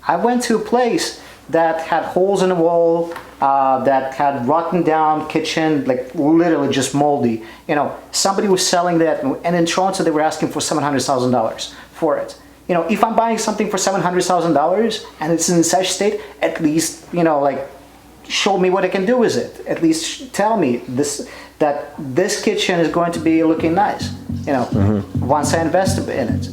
I went to a place that had holes in the wall, that had rotten down kitchen, like literally just moldy. You know, somebody was selling that, and in Toronto they were asking for $700,000 for it. You know, if I'm buying something for $700,000 and it's in such state, at least, you know, like, show me what I can do with it. At least tell me that this kitchen is going to be looking nice, you know, once I invest in it.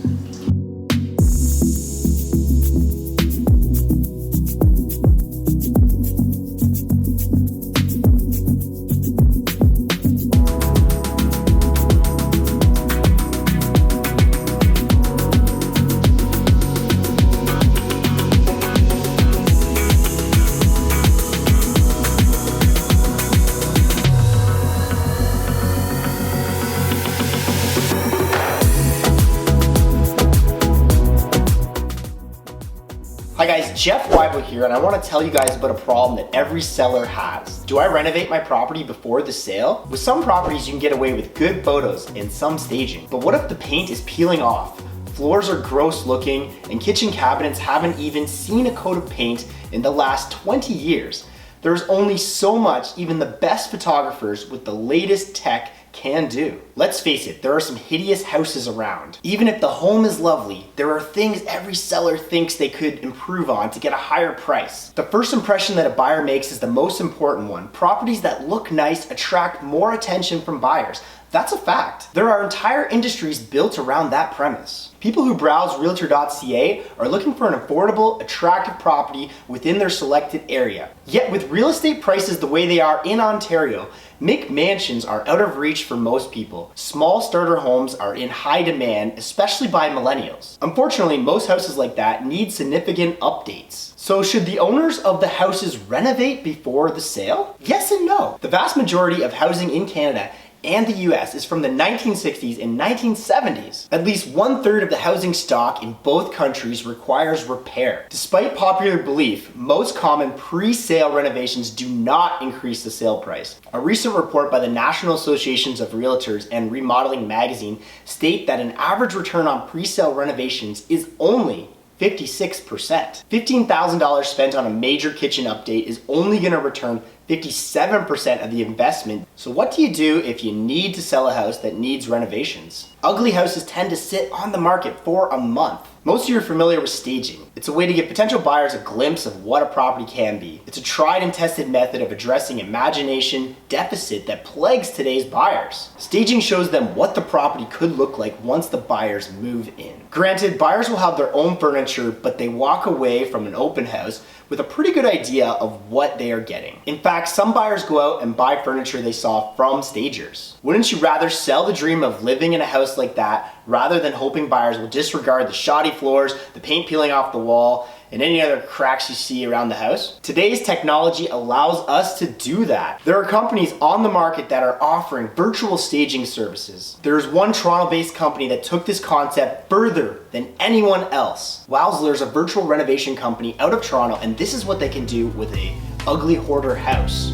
Hi guys, Jeff Wowzler here, and I want to tell you guys about a problem that every seller has. Do I renovate my property before the sale? With some properties you can get away with good photos and some staging, but what if the paint is peeling off? Floors are gross looking, and kitchen cabinets haven't even seen a coat of paint in the last 20 years. There's only so much even the best photographers with the latest tech can do. Let's face it, there are some hideous houses around. Even if the home is lovely, there are things every seller thinks they could improve on to get a higher price. The first impression that a buyer makes is the most important one. Properties that look nice attract more attention from buyers. That's a fact. There are entire industries built around that premise. People who browse realtor.ca are looking for an affordable, attractive property within their selected area. Yet with real estate prices the way they are in Ontario, McMansions are out of reach for most people. Small starter homes are in high demand, especially by millennials. Unfortunately, most houses like that need significant updates. So should the owners of the houses renovate before the sale? Yes and no. The vast majority of housing in Canada and the US is from the 1960s and 1970s. At least 1/3 of the housing stock in both countries requires repair. Despite popular belief, most common pre-sale renovations do not increase the sale price. A recent report by the National Associations of Realtors and Remodeling magazine state that an average return on pre-sale renovations is only 56%. $15,000 spent on a major kitchen update is only going to return 57% of the investment. So what do you do if you need to sell a house that needs renovations? Ugly houses tend to sit on the market for a month. Most of you are familiar with staging. It's a way to give potential buyers a glimpse of what a property can be. It's a tried and tested method of addressing imagination deficit that plagues today's buyers. Staging shows them what the property could look like once the buyers move in. Granted, buyers will have their own furniture, but they walk away from an open house with a pretty good idea of what they are getting. In fact, some buyers go out and buy furniture they saw from stagers. Wouldn't you rather sell the dream of living in a house like that rather than hoping buyers will disregard the shoddy floors, the paint peeling off the wall, and any other cracks you see around the house? Today's technology allows us to do that. There are companies on the market that are offering virtual staging services. There's one Toronto-based company that took this concept further than anyone else. Wowzler is a virtual renovation company out of Toronto, and this is what they can do with a ugly hoarder house.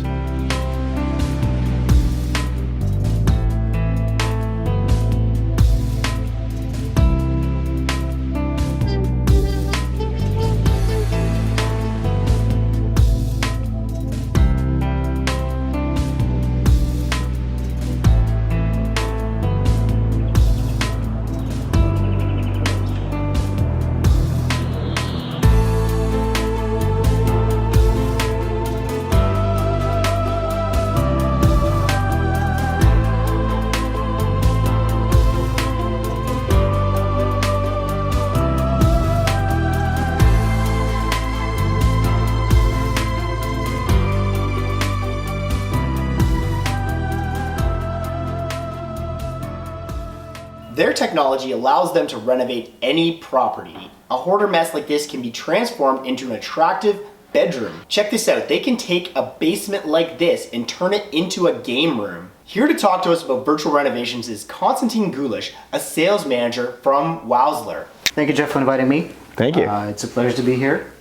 Their technology allows them to renovate any property. A hoarder mess like this can be transformed into an attractive bedroom. Check this out, they can take a basement like this and turn it into a game room. Here to talk to us about virtual renovations is Konstantin Gulish, a sales manager from Wowzler. Thank you, Jeff, for inviting me. Thank you. It's a pleasure to be here.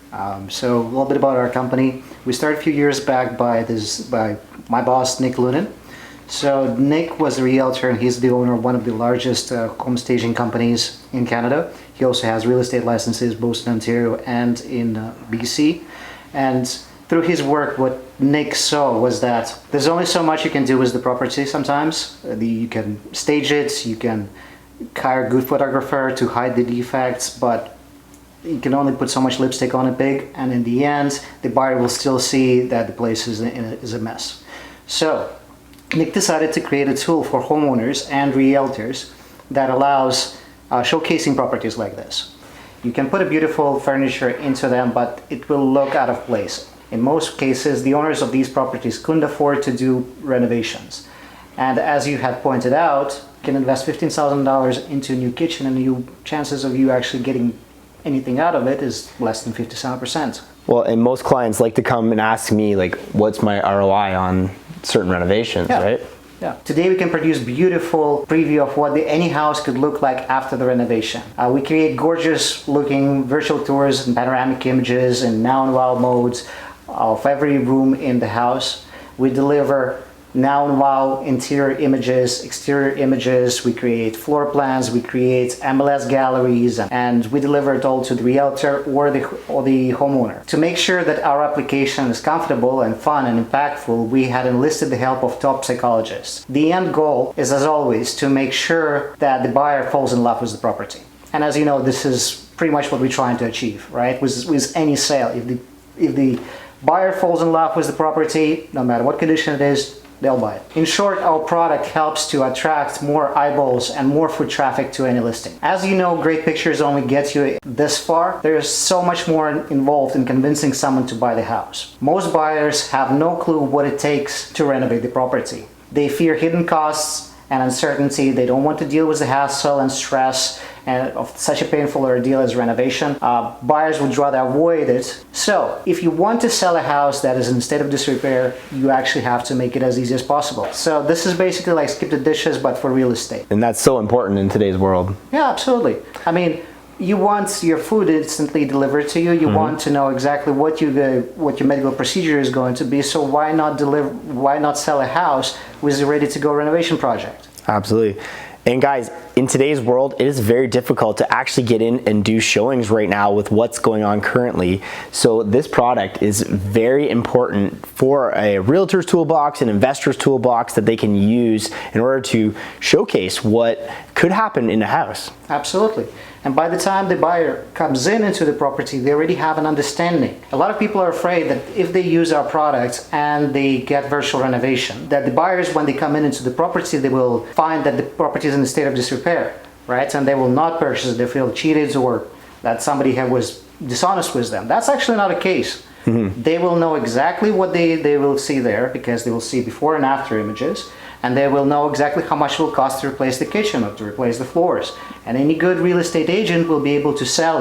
So a little bit about our company. We started a few years back by my boss, Nick Lunan. So Nick was a realtor, and he's the owner of one of the largest home staging companies in Canada. He also has real estate licenses both in Ontario and in BC. And through his work, what Nick saw was that there's only so much you can do with the property sometimes. You can stage it, you can hire a good photographer to hide the defects, but you can only put so much lipstick on a pig, and in the end, the buyer will still see that the place is a mess. So Nick decided to create a tool for homeowners and realtors that allows showcasing properties like this. You can put a beautiful furniture into them, but it will look out of place. In most cases, the owners of these properties couldn't afford to do renovations. And as you had pointed out, you can invest $15,000 into a new kitchen, and the chances of you actually getting anything out of it is less than 57%. Well, and most clients like to come and ask me, like, what's my ROI on certain renovations, right? Yeah. Today we can produce beautiful preview of what any house could look like after the renovation. We create gorgeous looking virtual tours and panoramic images and nowwow modes of every room in the house. We deliver nowwow interior images, exterior images. We create floor plans, we create MLS galleries, and we deliver it all to the realtor or the homeowner. To make sure that our application is comfortable and fun and impactful, we had enlisted the help of top psychologists. The end goal is, as always, to make sure that the buyer falls in love with the property. And as you know, this is pretty much what we're trying to achieve, right? With any sale, if the buyer falls in love with the property, no matter what condition it is, they'll buy it. In short, our product helps to attract more eyeballs and more foot traffic to any listing. As you know, great pictures only get you this far. There's so much more involved in convincing someone to buy the house. Most buyers have no clue what it takes to renovate the property. They fear hidden costs and uncertainty. They don't want to deal with the hassle and stress and of such a painful ordeal as renovation. Buyers would rather avoid it. So if you want to sell a house that is in a state of disrepair, you actually have to make it as easy as possible. So this is basically like skip the dishes, but for real estate. And that's so important in today's world. Yeah, absolutely. I mean, you want your food instantly delivered to you. You want to know exactly what your medical procedure is going to be. So why not sell a house with a ready-to-go renovation project? Absolutely. And guys, in today's world, it is very difficult to actually get in and do showings right now with what's going on currently. So this product is very important for a realtor's toolbox, an investor's toolbox that they can use in order to showcase what could happen in a house. Absolutely. And by the time the buyer comes into the property, they already have an understanding. A lot of people are afraid that if they use our products and they get virtual renovation, that the buyers, when they come into the property, they will find that the property is in a state of disrepair, right? And they will not purchase, they feel cheated or that somebody was dishonest with them. That's actually not the case. They will know exactly what they will see there, because they will see before and after images, and they will know exactly how much it will cost to replace the kitchen or to replace the floors. And any good real estate agent will be able to sell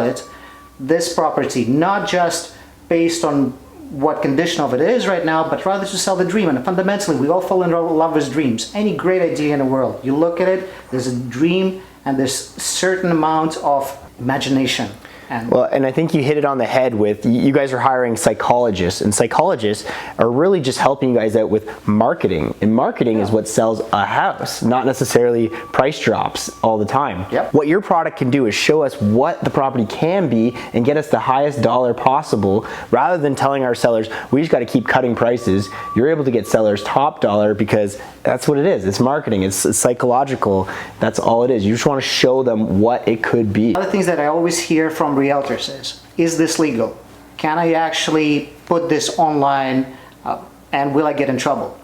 this property, not just based on what condition of it is right now, but rather to sell the dream. And fundamentally, we all fall in love with dreams. Any great idea in the world, you look at it, there's a dream and there's a certain amount of imagination. And I think you hit it on the head with, you guys are hiring psychologists, and psychologists are really just helping you guys out with marketing. And marketing is what sells a house, not necessarily price drops all the time. What your product can do is show us what the property can be and get us the highest dollar possible, rather than telling our sellers, we just got to keep cutting prices. You're able to get sellers top dollar because that's what it is. It's marketing, it's psychological. That's all it is. You just want to show them what it could be. One of the things that I always hear from realtors is this legal? Can I actually put this online and will I get in trouble?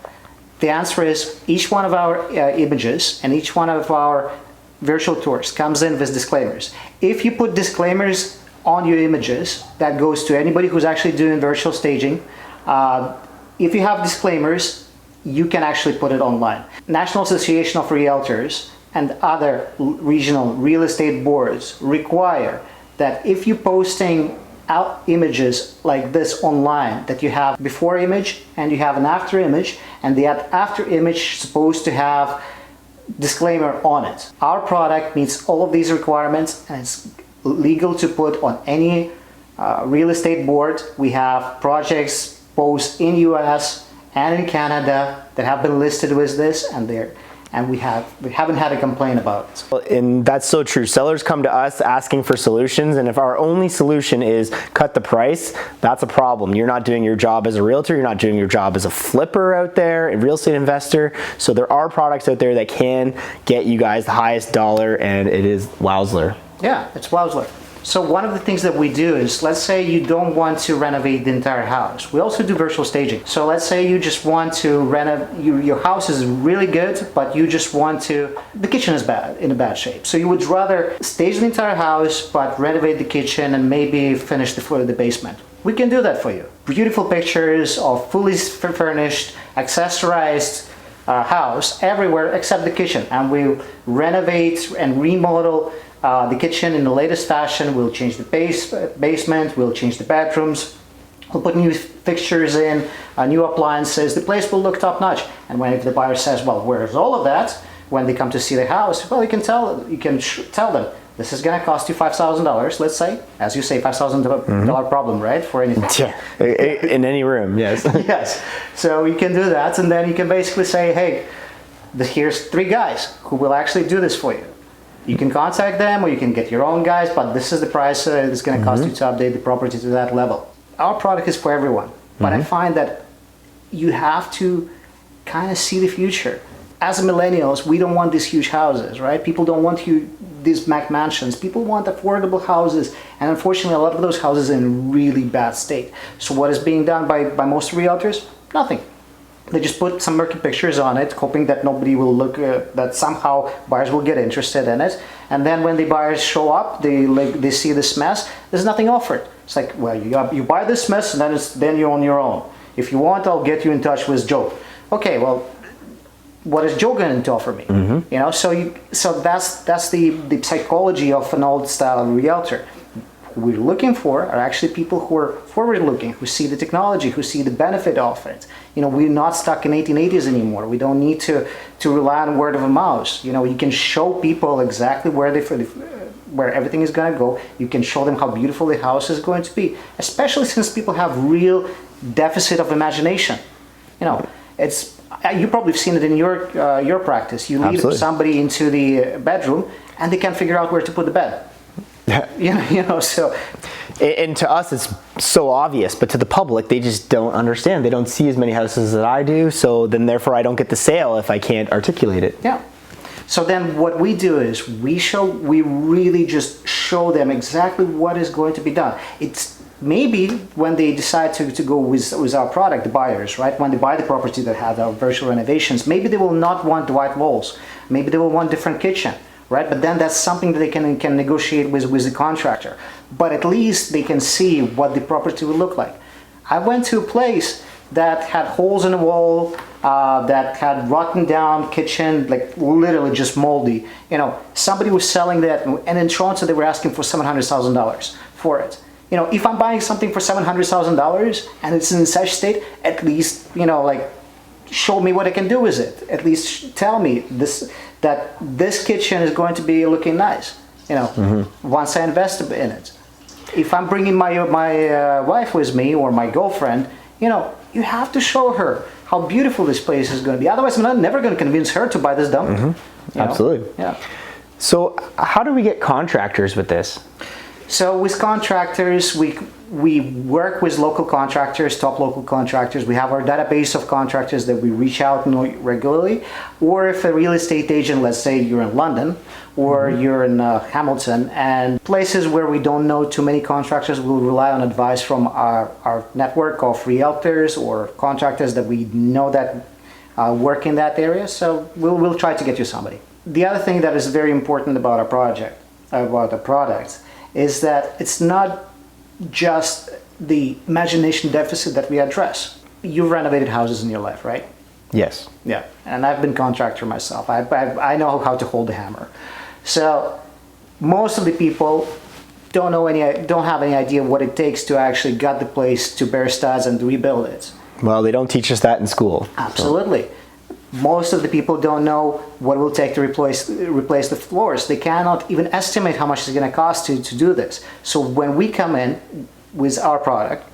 The answer is, each one of our images and each one of our virtual tours comes in with disclaimers. If you put disclaimers on your images, that goes to anybody who's actually doing virtual staging. If you have disclaimers, you can actually put it online. National Association of Realtors and other regional real estate boards require that if you're posting out images like this online, that you have before image and you have an after image, and the after image is supposed to have disclaimer on it. Our product meets all of these requirements and it's legal to put on any real estate board. We have projects both in US and in Canada that have been listed with this, and and we haven't had a complaint about it. And that's so true. Sellers come to us asking for solutions, and if our only solution is cut the price, that's a problem. You're not doing your job as a realtor, you're not doing your job as a flipper out there, a real estate investor. So there are products out there that can get you guys the highest dollar, and it is Wowzler. Yeah, it's Wowzler. So one of the things that we do is, let's say you don't want to renovate the entire house. We also do virtual staging. So let's say you just want to renovate, your house is really good, but you just want to, the kitchen is in a bad shape. So you would rather stage the entire house, but renovate the kitchen and maybe finish the floor of the basement. We can do that for you. Beautiful pictures of fully furnished, accessorized house everywhere except the kitchen. And we renovate and remodel the kitchen in the latest fashion. We'll change the basement, we'll change the bedrooms, we'll put new fixtures in, new appliances. The place will look top notch. And if the buyer says, well, where's all of that? When they come to see the house, well, you can tell them, this is gonna cost you $5,000, let's say. As you say, $5,000 problem, right? For anything. Yeah, in any room, yes. Yes, so you can do that, and then you can basically say, hey, here's 3 guys who will actually do this for you. You can contact them, or you can get your own guys, but this is the price it's going to cost you to update the property to that level. Our product is for everyone, but I find that you have to kind of see the future. As millennials, we don't want these huge houses, right? People don't want these Mac mansions. People want affordable houses, and unfortunately, a lot of those houses are in really bad state. So what is being done by most realtors? Nothing. They just put some murky pictures on it, hoping that nobody will look, that somehow buyers will get interested in it. And then when the buyers show up, they see this mess, there's nothing offered. It's like, well, you buy this mess, and then you're on your own. If you want, I'll get you in touch with Joe. Okay, well, what is Joe going to offer me? You know, so that's the psychology of an old style realtor. Who we're looking for are actually people who are forward-looking, who see the technology, who see the benefit of it. You know, we're not stuck in 1880s anymore. We don't need to rely on word of mouth. You know, you can show people exactly where everything is going to go. You can show them how beautiful the house is going to be, especially since people have real deficit of imagination. You know, you probably have seen it in your practice. You lead somebody into the bedroom, and they can't figure out where to put the bed. You know, so. And to us, it's so obvious, but to the public, they just don't understand. They don't see as many houses as I do, so then therefore I don't get the sale if I can't articulate it. Yeah. So then what we do is we really just show them exactly what is going to be done. It's maybe when they decide to go with our product, the buyers, right? When they buy the property that had our virtual renovations, maybe they will not want the white walls. Maybe they will want different kitchen. Right? But then that's something that they can negotiate with the contractor. But at least they can see what the property will look like. I went to a place that had holes in the wall, that had rotten down kitchen, like literally just moldy. You know, somebody was selling that, and in Toronto they were asking for $700,000 for it. You know, if I'm buying something for $700,000 and it's in such state, at least, you know, like, show me what I can do with it. At least tell me that this kitchen is going to be looking nice, you know, once I invest in it. If I'm bringing my wife with me, or my girlfriend, you know, you have to show her how beautiful this place is going to be. Otherwise, I'm never going to convince her to buy this dump. Absolutely. Yeah. So how do we get contractors with this? So with contractors, we work with local contractors, top local contractors. We have our database of contractors that we reach out regularly. Or if a real estate agent, let's say you're in London, or you're in Hamilton, and places where we don't know too many contractors, we'll rely on advice from our network of realtors or contractors that we know that work in that area. So we'll try to get you somebody. The other thing that is very important about our project, about the product, is that it's not just the imagination deficit that we address. You've renovated houses in your life, right? Yes. Yeah, and I've been a contractor myself. I know how to hold a hammer. So most of the people don't have any idea what it takes to actually get the place to bare studs and rebuild it. Well, they don't teach us that in school. Absolutely. So. Most of the people don't know what it will take to replace the floors. They cannot even estimate how much it's going to cost to do this. So when we come in with our product,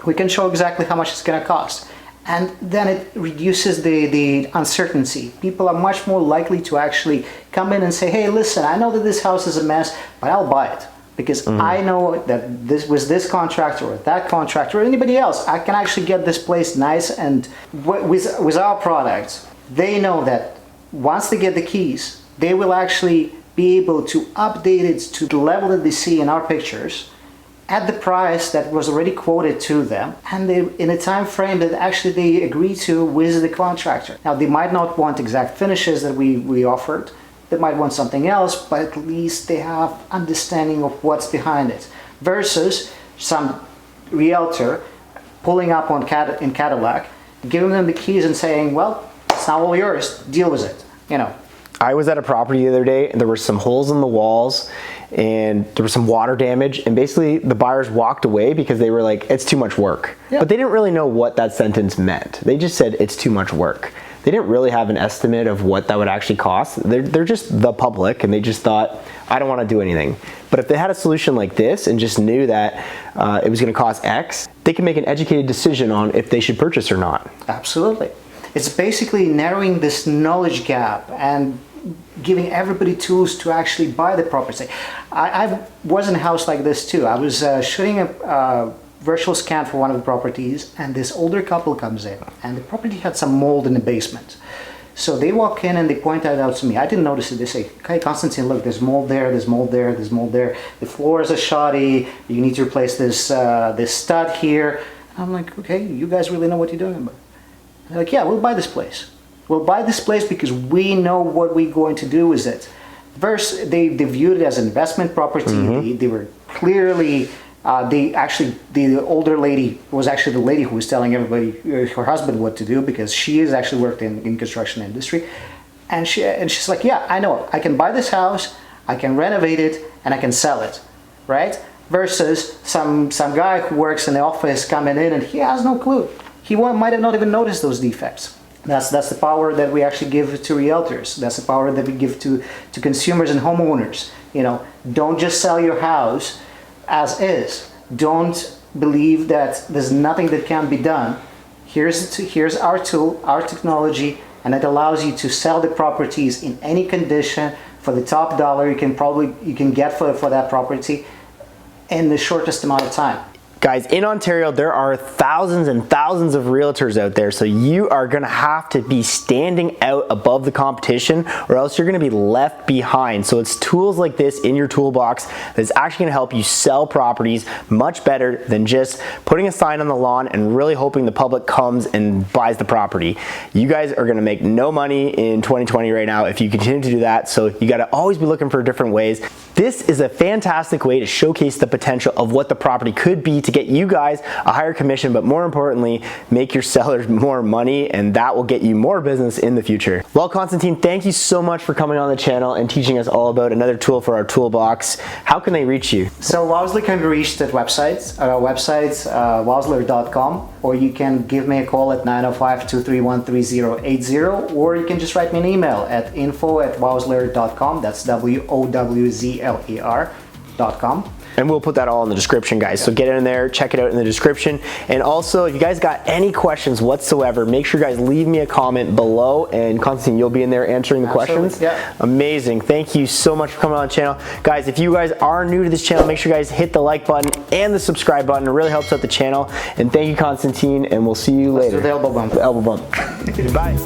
we can show exactly how much it's going to cost. And then it reduces the uncertainty. People are much more likely to actually come in and say, hey, listen, I know that this house is a mess, but I'll buy it. Because I know that this contractor or that contractor or anybody else, I can actually get this place nice. And with our products, they know that once they get the keys, they will actually be able to update it to the level that they see in our pictures at the price that was already quoted to them, and they, in a time frame that actually they agree to with the contractor. Now, they might not want exact finishes that we offered. They might want something else, but at least they have understanding of what's behind it. Versus some realtor pulling up in Cadillac, giving them the keys and saying, well, it's not all yours, deal with it, you know. I was at a property the other day and there were some holes in the walls and there was some water damage, and basically the buyers walked away because they were like, it's too much work. Yeah. But they didn't really know what that sentence meant. They just said it's too much work. They didn't really have an estimate of what that would actually cost. They're just the public, and they just thought, I don't want to do anything. But if they had a solution like this and just knew that it was going to cost X, they can make an educated decision on if they should purchase or not. Absolutely. It's basically narrowing this knowledge gap and giving everybody tools to actually buy the property. I was in a house like this too. I was shooting a virtual scan for one of the properties, and this older couple comes in, and the property had some mold in the basement. So they walk in and they point that out to me. I didn't notice it. They say, okay, Constantine, look, there's mold there, there's mold there, there's mold there. The floors are shoddy. You need to replace this this stud here. I'm like, okay, you guys really know what you're doing about. They're like, yeah, we'll buy this place. We'll buy this place because we know what we're going to do with it. First, they viewed it as an investment property. They were clearly, the older lady was actually the lady who was telling everybody, her husband, what to do, because she has actually worked in construction industry. And she's like, yeah, I know, I can buy this house, I can renovate it, and I can sell it, right? Versus some guy who works in the office coming in and he has no clue. He might have not even noticed those defects. That's the power that we actually give to realtors. That's the power that we give to consumers and homeowners. You know, don't just sell your house as is. Don't believe that there's nothing that can be done. Here's our tool, our technology, and it allows you to sell the properties in any condition for the top dollar you can get for that property in the shortest amount of time. Guys, in Ontario, there are thousands and thousands of realtors out there, so you are gonna have to be standing out above the competition, or else you're gonna be left behind. So it's tools like this in your toolbox that's actually gonna help you sell properties much better than just putting a sign on the lawn and really hoping the public comes and buys the property. You guys are gonna make no money in 2020 right now if you continue to do that, so you gotta always be looking for different ways. This is a fantastic way to showcase the potential of what the property could be to get you guys a higher commission, but more importantly, make your sellers more money, and that will get you more business in the future. Well, Constantine, thank you so much for coming on the channel and teaching us all about another tool for our toolbox. How can they reach you? So Wowzler can be reached at our websites, wowzler.com, or you can give me a call at 905-231-3080, or you can just write me an email at info@wowzler.com. That's WOWZLER.com. And we'll put that all in the description, guys. So get in there, check it out in the description. And also, if you guys got any questions whatsoever, make sure you guys leave me a comment below, and Constantine, you'll be in there answering the questions. Yeah. Amazing. Thank you so much for coming on the channel. Guys, if you guys are new to this channel, make sure you guys hit the like button and the subscribe button. It really helps out the channel. And thank you, Constantine, and we'll see you later. Let's do the elbow bump. The elbow bump. Goodbye.